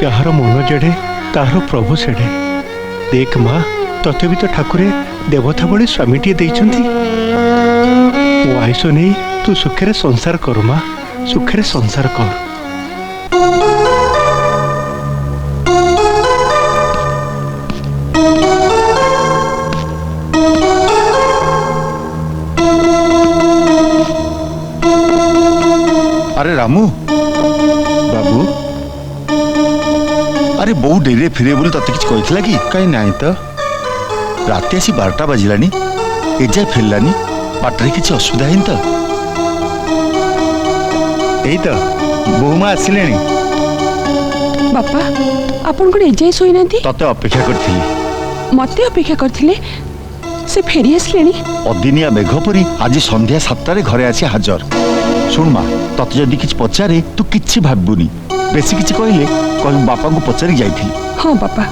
Jar मन जेड़े तार प्रभु सेड़े। देख माँ तते भी तो ठाकुरे देवता बड़े स्वामीटे देइछंती। मो आयुष नहीं तू सुखे संसार कर माँ, सुखे संसार कर। अरे रामू बाबू, अरे बहु डेरी फिरे बोली तते किछ कहितला कि? कहीं नहीं तो रात आसी 12टा बाजिलानी एजाए फेरलानी, बाटरे किछ असुविधा है तो? यही तो बहुमा आसिले बापा आपन कोन एजाए सोई नांती? तते अपेक्षा करथिली। मते अपेक्षा करथिले से फेरी आसलेनी? अदिनिया मेघ परी आज संध्या 7टारे घरे आसी हाजर। सुन माँ तते जदि किछ पचारे तू किछि भाबुनी, बेसी किछि कहले कह बापा को पचारि जाइथिली। हाँ बापा।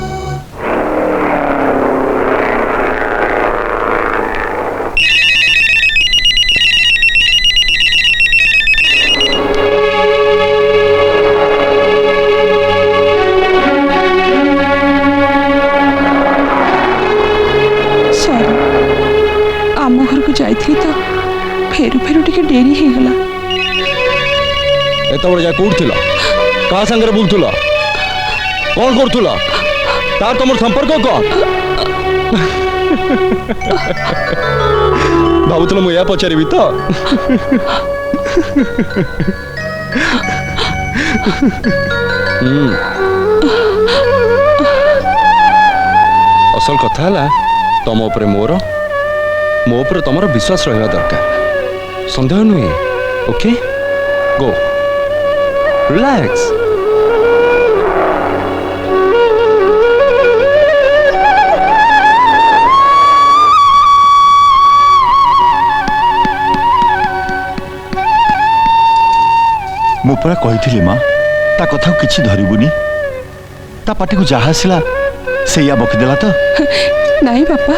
सॉरी आम घर को जाइथी तो फेरू फेरू टिके डेरी हे गला। एत बड़े जा कोठथिला का संगे बुलथुला कौन करथुला तार तुम संपर्क कौन? भावुल मुझे पचारि तो असल कथा है तुम उपरे मोर मो उपरे तुम विश्वास रहा दरकार, संदेह नुहे। Okay go relax. मु परा कही माँ ता कथा किछि धरबुनी, ता पाटी को जहा आसला से या बकीदेला तो? नहीं बापा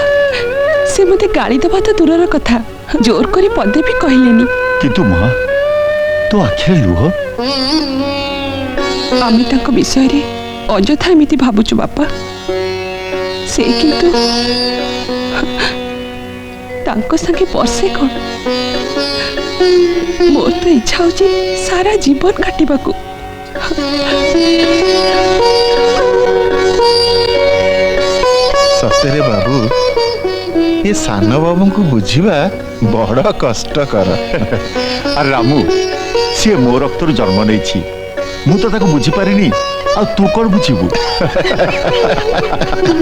से मते गाली दबा तो दूरर कथा जोर करी पदे भी कहलेनी। किंतु माँ तो आखिर लुह? आमी ताको विषय रे अजथा एमिति भाबुछु बापा, से किंतु तांको संगे बसे कोन मोर तो इच्छा होची सारा जीवन काटिबा को। सतेरे बाबू ये सान बाबू को बुझीबा बड़ कष्टकर। अरे रामू सी मो रक्तर जन्म नहीं, मु तो बुझी पारिनी, आ तू कौन बुझीबू?